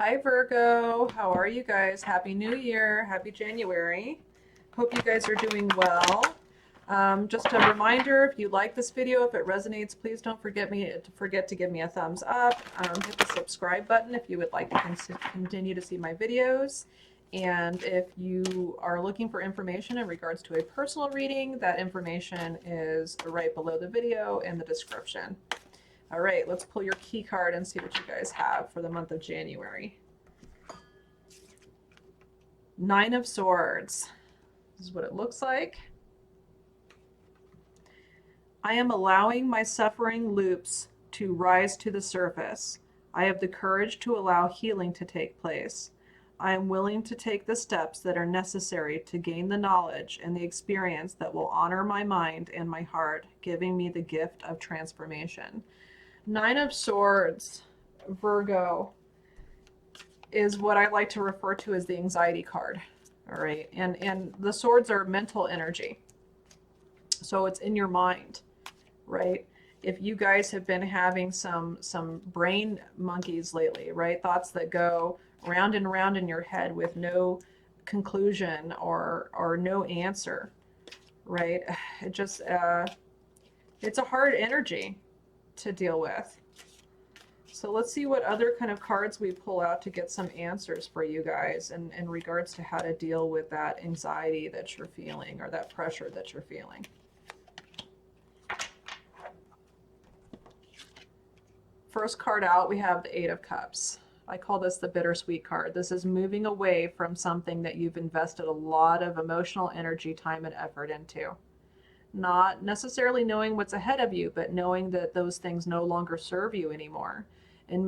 Hi Virgo, how are you guys? Happy New Year, happy January. Hope you guys are doing well. Just a reminder, if you like this video, if it resonates, please don't forget to give me a thumbs up. Hit the subscribe button if you would like to continue to see my videos. And if you are looking for information in regards to a personal reading, that information is right below the video in the description. All right, let's pull your key card and see what you guys have for the month of January. Nine of Swords. This is what it looks like. I am allowing my suffering loops to rise to the surface. I have the courage to allow healing to take place. I am willing to take the steps that are necessary to gain the knowledge and the experience that will honor my mind and my heart, giving me the gift of transformation. Nine of Swords, Virgo, is what I like to refer to as the anxiety card. All right. And the swords are mental energy. So it's in your mind, right? If you guys have been having some brain monkeys lately, right? Thoughts that go round and round in your head with no conclusion or no answer, right? It just it's a hard energy to deal with. So let's see what other kind of cards we pull out to get some answers for you guys in regards to how to deal with that anxiety that you're feeling or that pressure that you're feeling. First card out, we have the Eight of Cups. I call this the bittersweet card. This is moving away from something that you've invested a lot of emotional energy, time, and effort into. Not necessarily knowing what's ahead of you, but knowing that those things no longer serve you anymore. And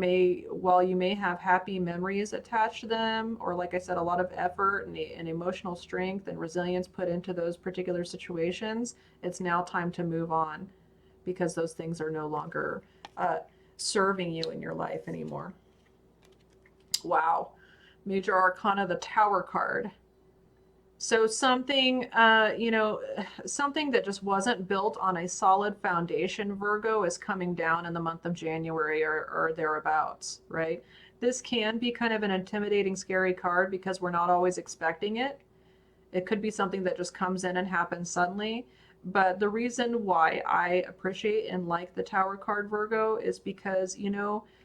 while you may have happy memories attached to them, or like I said, a lot of effort and emotional strength and resilience put into those particular situations, it's now time to move on because those things are no longer serving you in your life anymore. Wow. Major Arcana, the Tower card. So something, something that just wasn't built on a solid foundation, Virgo, is coming down in the month of January or thereabouts, right? This can be kind of an intimidating, scary card because we're not always expecting it. It could be something that just comes in and happens suddenly. But the reason why I appreciate and like the Tower card, Virgo, is because,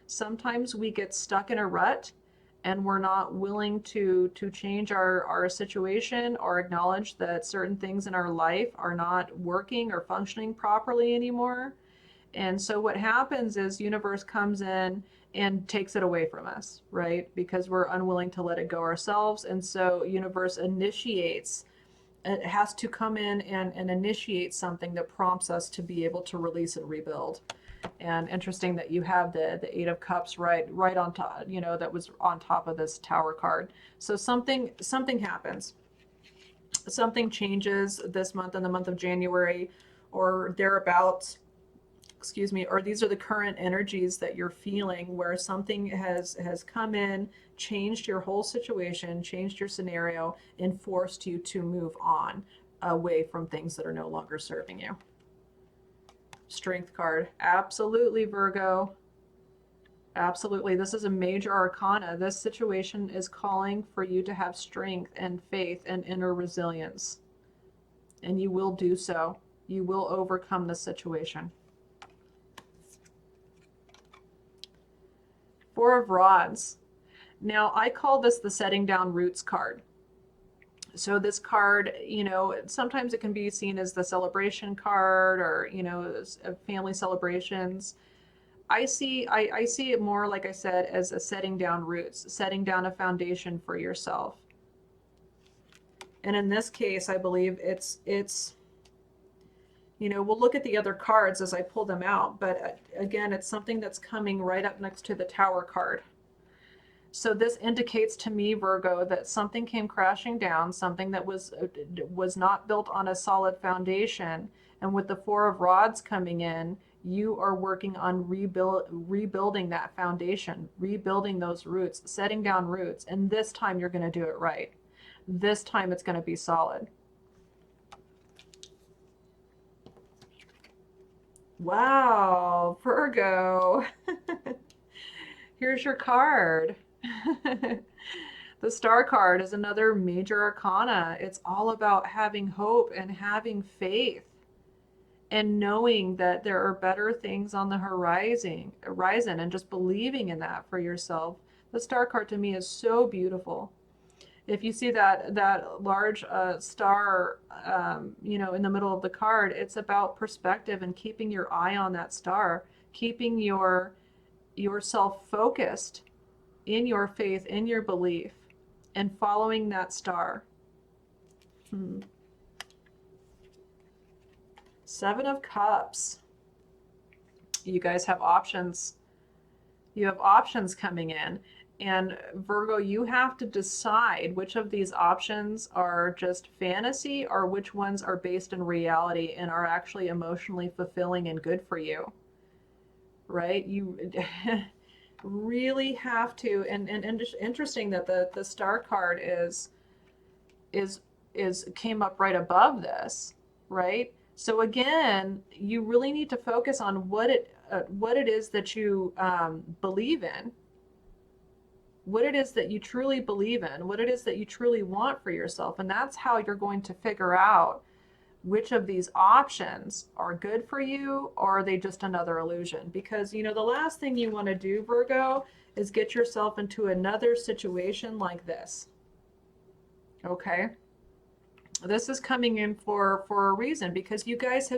sometimes we get stuck in a rut and we're not willing to change our situation or acknowledge that certain things in our life are not working or functioning properly anymore. And so what happens is universe comes in and takes it away from us, right? Because we're unwilling to let it go ourselves. And so universe initiates, it has to come in and initiate something that prompts us to be able to release and rebuild. And interesting that you have the Eight of Cups right on top, that was on top of this Tower card. So something happens. Something changes this month, in the month of January or thereabouts, excuse me, or these are the current energies that you're feeling where something has come in, changed your whole situation, changed your scenario, and forced you to move on away from things that are no longer serving you. Strength card. Absolutely, Virgo. Absolutely. This is a major arcana. This situation is calling for you to have strength and faith and inner resilience. And you will do so. You will overcome this situation. Four of Rods. Now, I call this the Setting Down Roots card. So this card, sometimes it can be seen as the celebration card or, family celebrations. I see it more, like I said, as a setting down roots, setting down a foundation for yourself. And in this case, I believe it's we'll look at the other cards as I pull them out, but again, it's something that's coming right up next to the Tower card. So this indicates to me, Virgo, that something came crashing down, something that was not built on a solid foundation. And with the Four of Rods coming in, you are working on rebuilding that foundation, rebuilding those roots, setting down roots. And this time you're going to do it right. This time it's going to be solid. Wow, Virgo. Here's your card. The Star card is another major arcana. It's all about having hope and having faith and knowing that there are better things on the horizon and just believing in that for yourself. The Star card to me is so beautiful. If you see that large star, in the middle of the card, it's about perspective and keeping your eye on that star, keeping yourself focused in your faith, in your belief, and following that star. Seven of Cups. You guys have options. You have options coming in. And Virgo, you have to decide which of these options are just fantasy or which ones are based in reality and are actually emotionally fulfilling and good for you. Right? You really have to, and interesting that the Star card is came up right above this, right? So again, you really need to focus on what it is that you believe in, what it is that you truly believe in, what it is that you truly want for yourself. And that's how you're going to figure out which of these options are good for you or are they just another illusion. Because, the last thing you want to do, Virgo, is get yourself into another situation like this. Okay? This is coming in for a reason, because you guys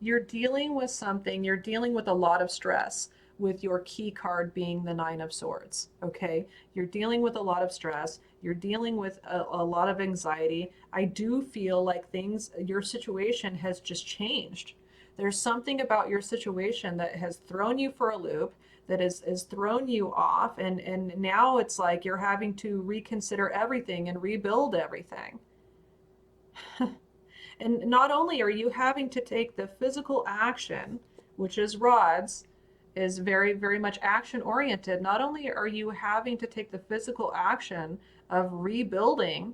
you're dealing with something, you're dealing with a lot of stress with your key card being the Nine of Swords, okay? You're dealing with a lot of stress, you're dealing with a lot of anxiety. I do feel like your situation has just changed. There's something about your situation that has thrown you for a loop, that has thrown you off, and now it's like you're having to reconsider everything and rebuild everything. And not only are you having to take the physical action, which is rods, is very, very much action oriented, not only are you having to take the physical action of rebuilding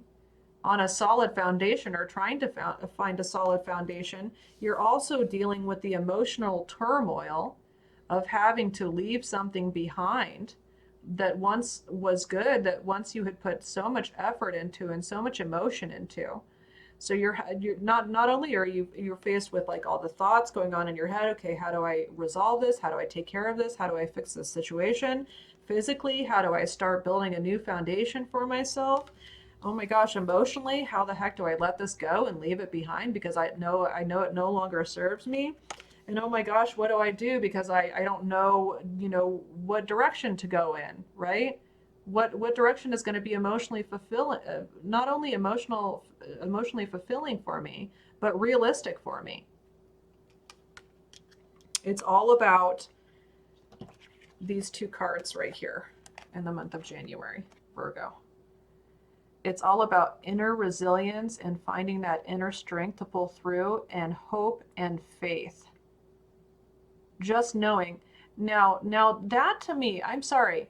on a solid foundation or trying to find a solid foundation, you're also dealing with the emotional turmoil of having to leave something behind that once was good, that once you had put so much effort into and so much emotion into. So you're not only are you're faced with like all the thoughts going on in your head, okay, how do I resolve this? How do I take care of this? How do I fix this situation? Physically, how do I start building a new foundation for myself? Oh my gosh, emotionally, how the heck do I let this go and leave it behind because I know it no longer serves me? And oh my gosh, what do I do because I don't know, what direction to go in, right? What direction is going to be emotionally fulfilling, not only emotionally fulfilling for me, but realistic for me. It's all about these two cards right here in the month of January, Virgo. It's all about inner resilience and finding that inner strength to pull through, and hope and faith. Just knowing. Now that to me, I'm sorry,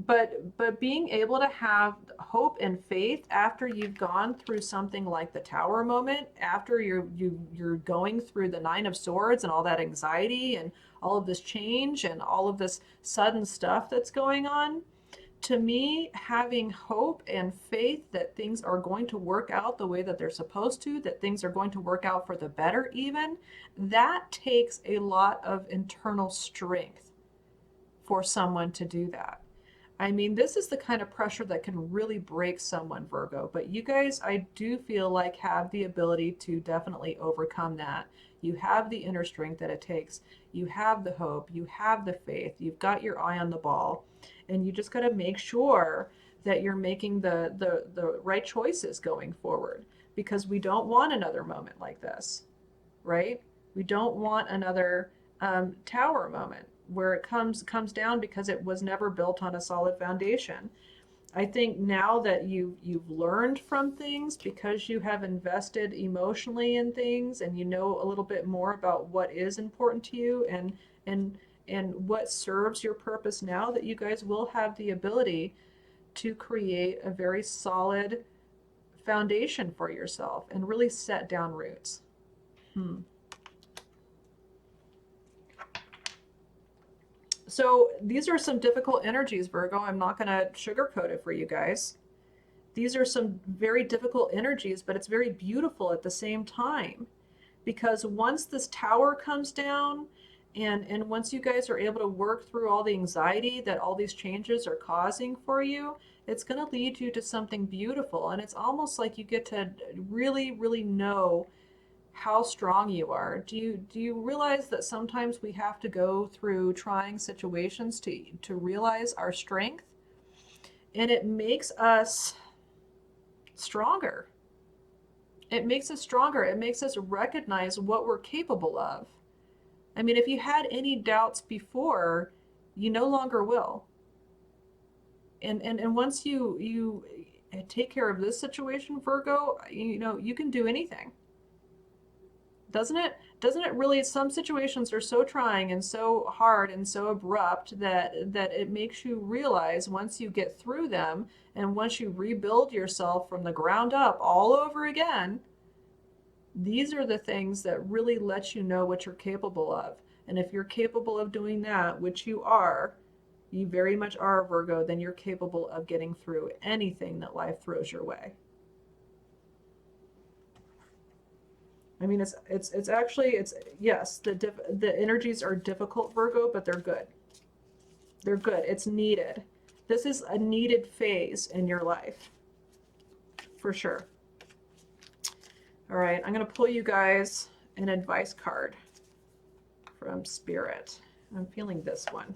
but being able to have hope and faith after you've gone through something like the Tower moment, after you're going through the Nine of Swords and all that anxiety and all of this change and all of this sudden stuff that's going on, to me, having hope and faith that things are going to work out the way that they're supposed to, that things are going to work out for the better even, that takes a lot of internal strength for someone to do that. I mean, this is the kind of pressure that can really break someone, Virgo. But you guys, I do feel like have the ability to definitely overcome that. You have the inner strength that it takes. You have the hope. You have the faith. You've got your eye on the ball. And you just got to make sure that you're making the right choices going forward. Because we don't want another moment like this, right? We don't want another Tower moment where it comes down because it was never built on a solid foundation. I think now that you've learned from things, because you have invested emotionally in things and you know a little bit more about what is important to you and what serves your purpose now, that you guys will have the ability to create a very solid foundation for yourself and really set down roots. So these are some difficult energies, Virgo. I'm not going to sugarcoat it for you guys. These are some very difficult energies, but it's very beautiful at the same time. Because once this tower comes down, and once you guys are able to work through all the anxiety that all these changes are causing for you, it's going to lead you to something beautiful. And it's almost like you get to really, really know how strong you are. Do you realize that sometimes we have to go through trying situations to realize our strength? And it makes us stronger. It makes us stronger. It makes us recognize what we're capable of. I mean, if you had any doubts before, you no longer will. And once you take care of this situation, Virgo, you can do anything. Doesn't it really? Some situations are so trying and so hard and so abrupt that it makes you realize once you get through them and once you rebuild yourself from the ground up all over again, these are the things that really let you know what you're capable of. And if you're capable of doing that, which you are, you very much are, Virgo, then you're capable of getting through anything that life throws your way. I mean, it's actually, it's, yes, the energies are difficult, Virgo, but they're good. They're good. It's needed. This is a needed phase in your life, for sure. All right, I'm going to pull you guys an advice card from Spirit. I'm feeling this one.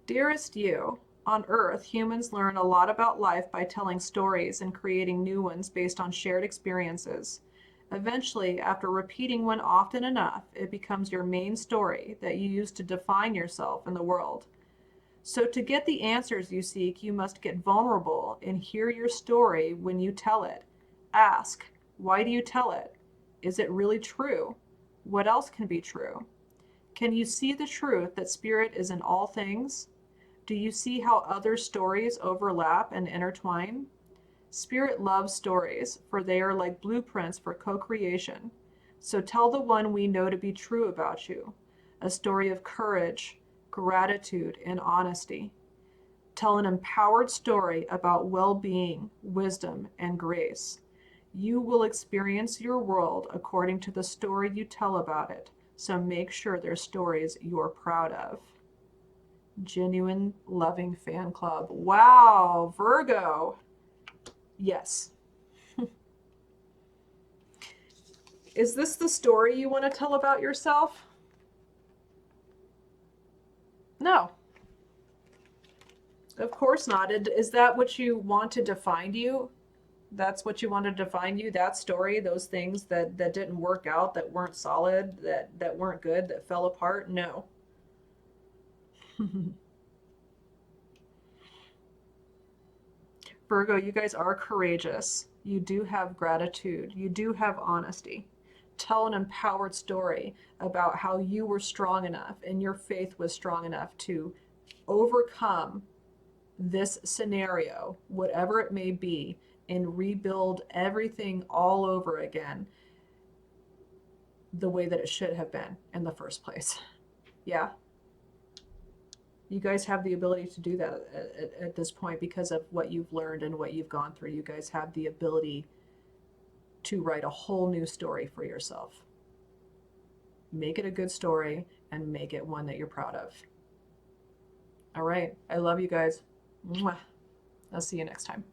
Dearest you, on Earth, humans learn a lot about life by telling stories and creating new ones based on shared experiences. Eventually, after repeating one often enough, it becomes your main story that you use to define yourself in the world. So to get the answers you seek, you must get vulnerable and hear your story when you tell it. Ask, why do you tell it? Is it really true? What else can be true? Can you see the truth that Spirit is in all things? Do you see how other stories overlap and intertwine? Spirit loves stories, for they are like blueprints for co-creation. So tell the one we know to be true about you, a story of courage, gratitude, and honesty. Tell an empowered story about well-being, wisdom, and grace. You will experience your world according to the story you tell about it, so make sure they're stories you're proud of. Genuine loving fan club. Wow, Virgo. Yes. Is this the story you want to tell about yourself? No. Of course not. Is that what you want to define you? That's what you want to define you? That story, those things that didn't work out, that weren't solid, that weren't good, that fell apart? No. Virgo, you guys are courageous. You do have gratitude. You do have honesty. Tell an empowered story about how you were strong enough and your faith was strong enough to overcome this scenario, whatever it may be, and rebuild everything all over again the way that it should have been in the first place. Yeah. You guys have the ability to do that at this point because of what you've learned and what you've gone through. You guys have the ability to write a whole new story for yourself. Make it a good story and make it one that you're proud of. All right. I love you guys. Mwah. I'll see you next time.